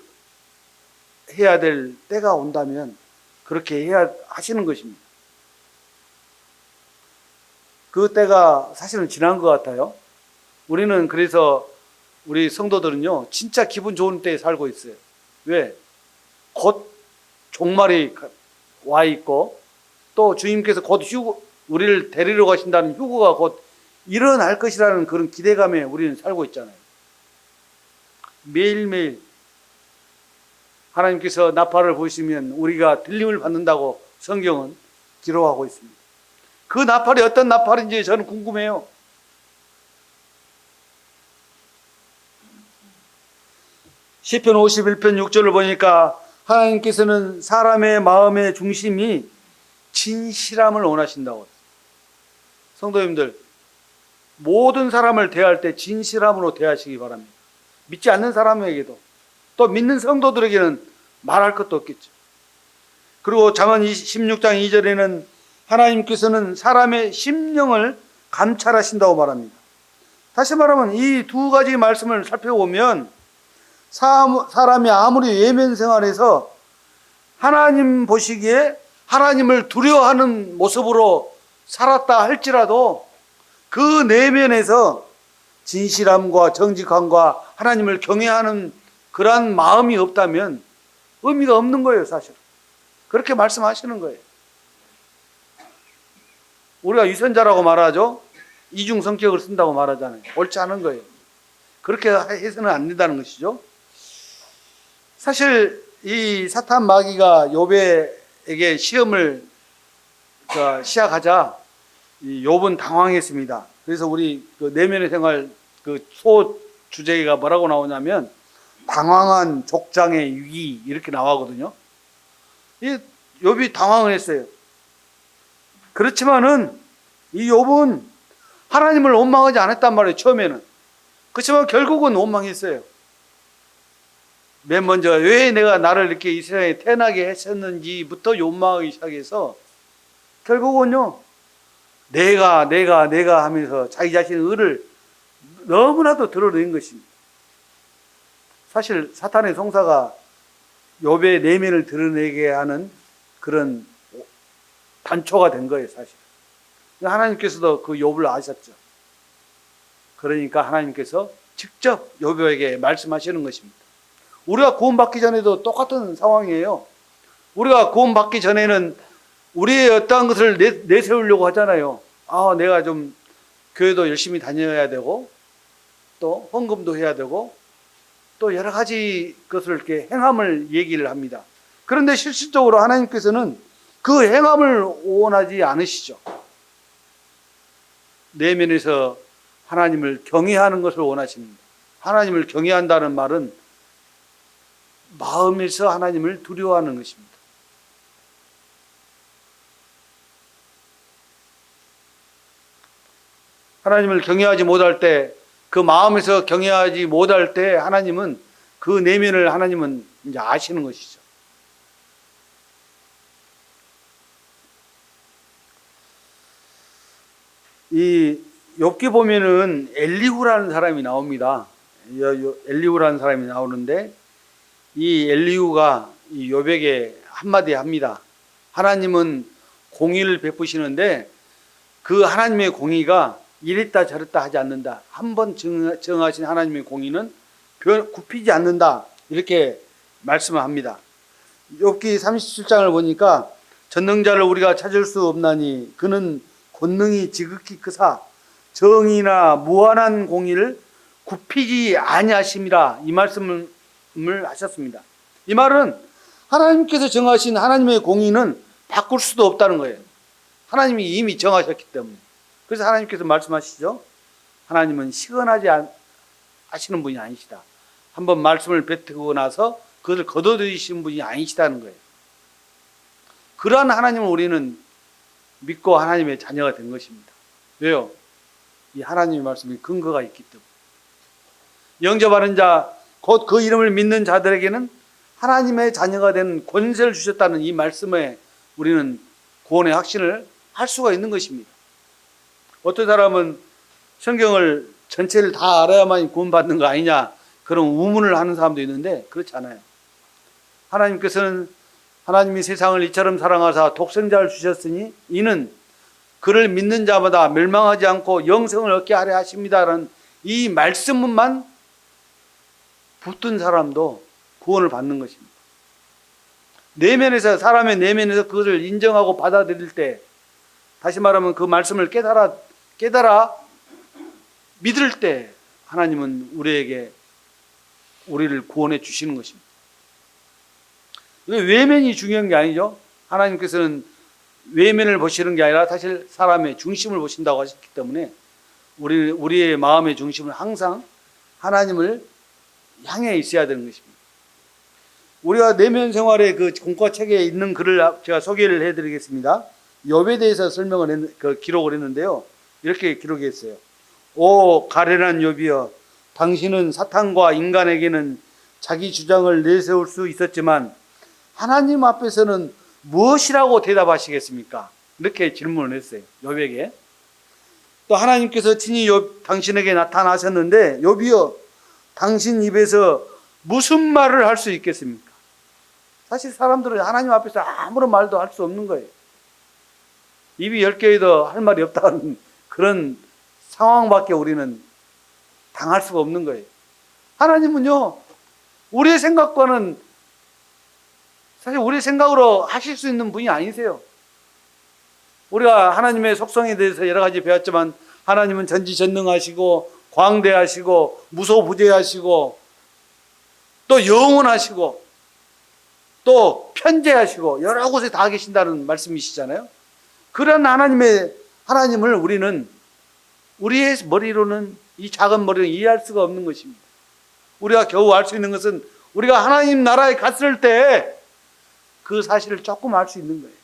해야 될 때가 온다면 그렇게 해야 하시는 것입니다. 그 때가 사실은 지난 것 같아요. 우리는 그래서 우리 성도들은요, 진짜 기분 좋은 때에 살고 있어요. 왜? 곧 종말이 와 있고, 또 주님께서 곧 우리를 데리러 가신다는 휴거가 곧 일어날 것이라는 그런 기대감에 우리는 살고 있잖아요. 매일매일 하나님께서 나팔을 보시면 우리가 들림을 받는다고 성경은 기록하고 있습니다. 그 나팔이 어떤 나팔인지 저는 궁금해요. 시편 51편 6절을 보니까 하나님께서는 사람의 마음의 중심이 진실함을 원하신다고. 성도님들, 모든 사람을 대할 때 진실함으로 대하시기 바랍니다. 믿지 않는 사람에게도, 또 믿는 성도들에게는 말할 것도 없겠죠. 그리고 잠언 16장 2절에는 하나님께서는 사람의 심령을 감찰하신다고 말합니다. 다시 말하면 이 두 가지 말씀을 살펴보면 사람이 아무리 외면 생활에서 하나님 보시기에 하나님을 두려워하는 모습으로 살았다 할지라도 그 내면에서 진실함과 정직함과 하나님을 경외하는 그러한 마음이 없다면 의미가 없는 거예요, 사실. 그렇게 말씀하시는 거예요. 우리가 유선자라고 말하죠. 이중 성격을 쓴다고 말하잖아요. 옳지 않은 거예요. 그렇게 해서는 안 된다는 것이죠. 사실 이 사탄 마귀가 욥에게 시험을 시작하자 욥은 당황했습니다. 그래서 우리 그 내면의 생활 그 소 주제가 뭐라고 나오냐면 당황한 족장의 위기 이렇게 나오거든요. 이 욥이 당황을 했어요. 그렇지만은 이 욥은 하나님을 원망하지 않았단 말이에요, 처음에는. 그렇지만 결국은 원망했어요. 맨 먼저 왜 내가 나를 이렇게 이 세상에 태어나게 했었는지부터 원망하기 시작해서 결국은요, 내가 하면서 자기 자신의 의를 너무나도 드러낸 것입니다. 사실 사탄의 송사가 욥의 내면을 드러내게 하는 그런 단초가 된 거예요, 사실. 하나님께서도 그 욥을 아셨죠. 그러니까 하나님께서 직접 욥에게 말씀하시는 것입니다. 우리가 구원받기 전에도 똑같은 상황이에요. 우리가 구원받기 전에는 우리의 어떠한 것을 내세우려고 하잖아요. 내가 좀 교회도 열심히 다녀야 되고, 또 헌금도 해야 되고, 또 여러 가지 것을 이렇게 행함을 얘기를 합니다. 그런데 실질적으로 하나님께서는 그 행함을 원하지 않으시죠. 내면에서 하나님을 경외하는 것을 원하십니다. 하나님을 경외한다는 말은 마음에서 하나님을 두려워하는 것입니다. 하나님을 경외하지 못할 때, 그 마음에서 경외하지 못할 때 하나님은 그 내면을 하나님은 이제 아시는 것이죠. 이 욥기 보면은 엘리후라는 사람이 나옵니다. 엘리후라는 사람이 나오는데 이 엘리후가 이 욥에게 한마디 합니다. 하나님은 공의를 베푸시는데 그 하나님의 공의가 이랬다 저랬다 하지 않는다. 한번 정하신 하나님의 공의는 굽히지 않는다. 이렇게 말씀을 합니다. 욥기 37장을 보니까 전능자를 우리가 찾을 수 없나니 그는 권능이 지극히 크사 정의나 무한한 공의를 굽히지 아니하심이라 이 말씀을 하셨습니다. 이 말은 하나님께서 정하신 하나님의 공의는 바꿀 수도 없다는 거예요. 하나님이 이미 정하셨기 때문에. 그래서 하나님께서 말씀하시죠. 하나님은 시건하지 하시는 분이 아니시다. 한번 말씀을 뱉고 나서 그것을 거둬들이시는 분이 아니시다는 거예요. 그러한 하나님을 우리는 믿고 하나님의 자녀가 된 것입니다. 왜요? 이 하나님의 말씀이 근거가 있기 때문에. 영접하는 자, 곧 그 이름을 믿는 자들에게는 하나님의 자녀가 된 권세를 주셨다는 이 말씀에 우리는 구원의 확신을 할 수가 있는 것입니다. 어떤 사람은 성경을 전체를 다 알아야만 구원받는 거 아니냐 그런 우문을 하는 사람도 있는데 그렇지 않아요. 하나님께서는 하나님이 세상을 이처럼 사랑하사 독생자를 주셨으니 이는 그를 믿는 자마다 멸망하지 않고 영생을 얻게 하려 하십니다라는 이 말씀만 붙든 사람도 구원을 받는 것입니다. 내면에서 사람의 내면에서 그것을 인정하고 받아들일 때 다시 말하면 그 말씀을 깨달아 믿을 때 하나님은 우리를 구원해 주시는 것입니다. 외면이 중요한 게 아니죠. 하나님께서는 외면을 보시는 게 아니라 사실 사람의 중심을 보신다고 하셨기 때문에 우리의 마음의 중심은 항상 하나님을 향해 있어야 되는 것입니다. 우리가 내면 생활의 그 공과책에 있는 글을 제가 소개를 해드리겠습니다. 욥에 대해서 기록을 했는데요. 이렇게 기록했어요. 오 가련한 욥이여, 당신은 사탄과 인간에게는 자기 주장을 내세울 수 있었지만 하나님 앞에서는 무엇이라고 대답하시겠습니까? 이렇게 질문을 했어요. 욥에게. 또 하나님께서 친히 당신에게 나타나셨는데 욥이여, 당신 입에서 무슨 말을 할 수 있겠습니까? 사실 사람들은 하나님 앞에서 아무런 말도 할 수 없는 거예요. 입이 10개에도 할 말이 없다는 그런 상황밖에 우리는 당할 수가 없는 거예요. 하나님은요, 우리의 생각과는 사실 우리 생각으로 하실 수 있는 분이 아니세요. 우리가 하나님의 속성에 대해서 여러 가지 배웠지만 하나님은 전지전능하시고 광대하시고 무소부재하시고 또 영원하시고 또 편재하시고 여러 곳에 다 계신다는 말씀이시잖아요. 그런 하나님을 우리는 우리의 머리로는, 이 작은 머리로 이해할 수가 없는 것입니다. 우리가 겨우 알 수 있는 것은 우리가 하나님 나라에 갔을 때 그 사실을 조금 알 수 있는 거예요.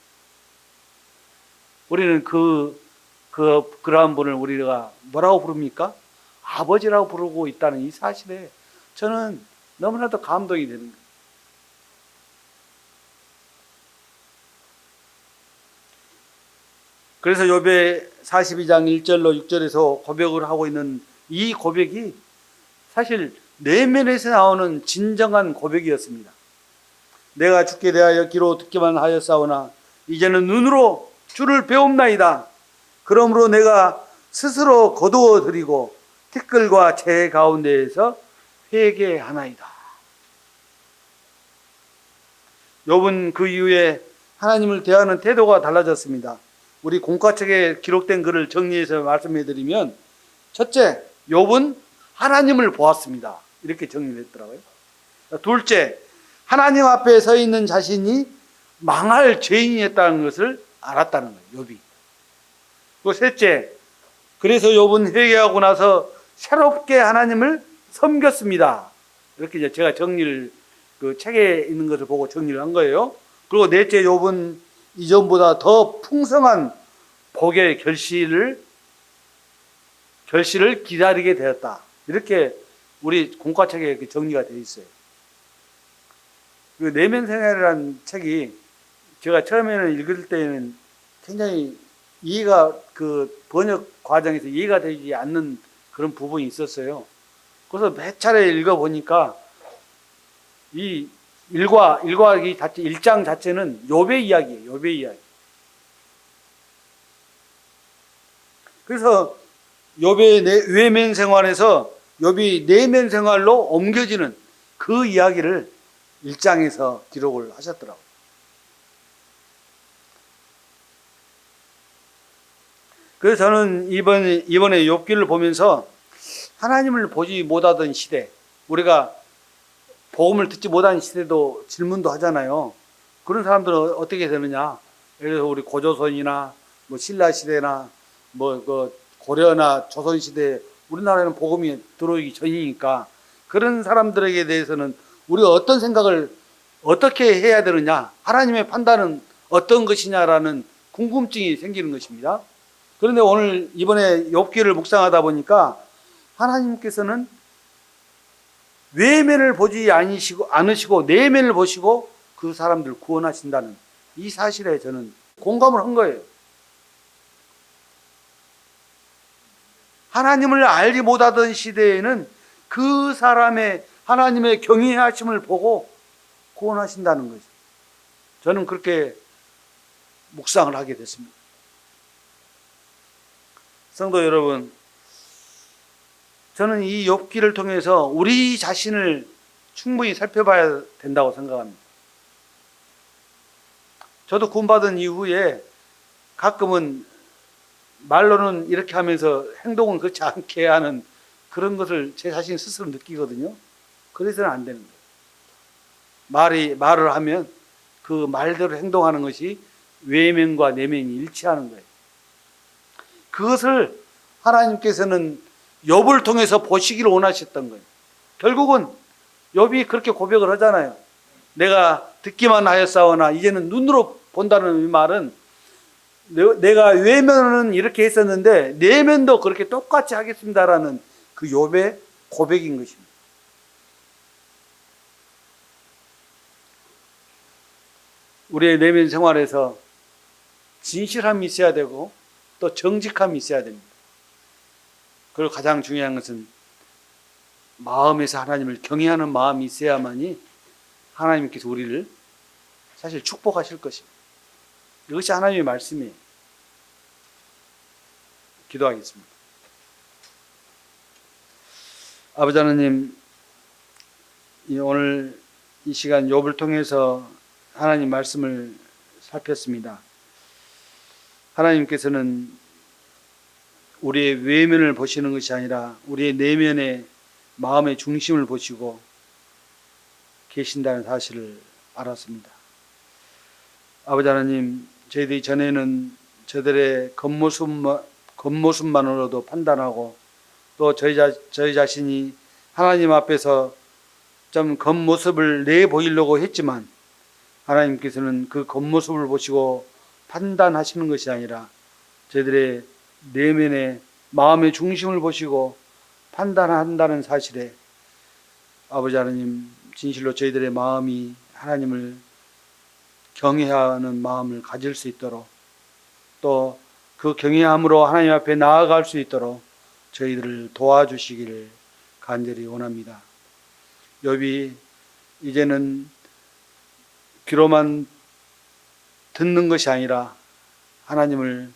우리는 그러한 분을 우리가 뭐라고 부릅니까? 아버지라고 부르고 있다는 이 사실에 저는 너무나도 감동이 되는 거예요. 그래서 욥의 42장 1절로 6절에서 고백을 하고 있는 이 고백이 사실 내면에서 나오는 진정한 고백이었습니다. 내가 주께 대하여 귀로 듣기만 하였사오나 이제는 눈으로 주를 배웁나이다. 그러므로 내가 스스로 거두어 드리고 티끌과 재 가운데에서 회개하나이다. 욥은 그 이후에 하나님을 대하는 태도가 달라졌습니다. 우리 공과책에 기록된 글을 정리해서 말씀해 드리면, 첫째, 욥은 하나님을 보았습니다. 이렇게 정리를 했더라고요. 둘째, 하나님 앞에 서 있는 자신이 망할 죄인이었다는 것을 알았다는 거예요, 욥이. 또 셋째, 그래서 욥은 회개하고 나서 새롭게 하나님을 섬겼습니다. 이렇게 이제 제가 정리를, 그 책에 있는 것을 보고 정리를 한 거예요. 그리고 넷째, 욥은 이전보다 더 풍성한 복의 결실을 기다리게 되었다. 이렇게 우리 공과책에 정리가 되어 있어요. 그 내면 생활이라는 책이 제가 처음에는 읽을 때는 굉장히 이해가 그 번역 과정에서 이해가 되지 않는 그런 부분이 있었어요. 그래서 몇 차례 읽어보니까 이 일과기 자체, 1장 자체는 욥의 이야기예요. 욥의 이야기. 그래서 욥의 외면 생활에서 욥이 내면 생활로 옮겨지는 그 이야기를 1장에서 기록을 하셨더라고요. 그래서 저는 이번에 욥기를 보면서 하나님을 보지 못하던 시대, 우리가 복음을 듣지 못한 시대도 질문도 하잖아요. 그런 사람들은 어떻게 되느냐? 예를 들어서 우리 고조선이나 뭐 신라 시대나 뭐 그 고려나 조선 시대, 우리나라에는 복음이 들어오기 전이니까 그런 사람들에게 대해서는 우리가 어떤 생각을 어떻게 해야 되느냐, 하나님의 판단은 어떤 것이냐라는 궁금증이 생기는 것입니다. 그런데 오늘 이번에 욥기를 묵상하다 보니까 하나님께서는 외면을 보지 않으시고 내면을 보시고 그 사람들을 구원하신다는 이 사실에 저는 공감을 한 거예요. 하나님을 알지 못하던 시대에는 그 사람의 하나님의 경외하심을 보고 구원하신다는 거죠. 저는 그렇게 묵상을 하게 됐습니다. 성도 여러분, 저는 이 욥기를 통해서 우리 자신을 충분히 살펴봐야 된다고 생각합니다. 저도 구원받은 이후에 가끔은 말로는 이렇게 하면서 행동은 그렇지 않게 하는 그런 것을 제 자신 스스로 느끼거든요. 그래서는 안 되는 거예요. 말을 하면 그 말대로 행동하는 것이 외면과 내면이 일치하는 거예요. 그것을 하나님께서는 욥을 통해서 보시기를 원하셨던 거예요. 결국은 욥이 그렇게 고백을 하잖아요. 내가 듣기만 하였사오나 이제는 눈으로 본다는 이 말은 내가 외면은 이렇게 했었는데 내면도 그렇게 똑같이 하겠습니다라는 그 욥의 고백인 것입니다. 우리의 내면 생활에서 진실함이 있어야 되고 또 정직함이 있어야 됩니다. 그리고 가장 중요한 것은 마음에서 하나님을 경외하는 마음이 있어야만이 하나님께서 우리를 사실 축복하실 것입니다. 이것이 하나님의 말씀이에요. 기도하겠습니다. 아버지 하나님, 오늘 이 시간 욥을 통해서 하나님 말씀을 살폈습니다. 하나님께서는 우리의 외면을 보시는 것이 아니라 우리의 내면의 마음의 중심을 보시고 계신다는 사실을 알았습니다. 아버지 하나님, 저희들이 전에는 저들의 겉모습만으로도 판단하고 또 저희 자신이 하나님 앞에서 좀 겉모습을 내보이려고 했지만 하나님께서는 그 겉모습을 보시고 판단하시는 것이 아니라 저희들의 내면의 마음의 중심을 보시고 판단한다는 사실에 아버지 하나님, 진실로 저희들의 마음이 하나님을 경외하는 마음을 가질 수 있도록 또 그 경외함으로 하나님 앞에 나아갈 수 있도록 저희들을 도와주시기를 간절히 원합니다. 욥이 이제는 귀로만 듣는 것이 아니라 하나님을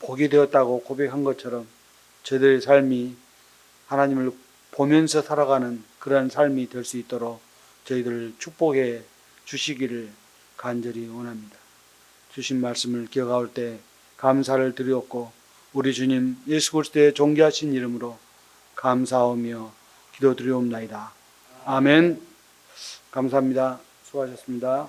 보게 되었다고 고백한 것처럼 저희들의 삶이 하나님을 보면서 살아가는 그러한 삶이 될 수 있도록 저희들을 축복해 주시기를 간절히 원합니다. 주신 말씀을 기억할 때 감사를 드리옵고 우리 주님 예수 그리스도의 존귀하신 이름으로 감사하며 기도드리옵나이다. 아멘. 감사합니다. 수고하셨습니다.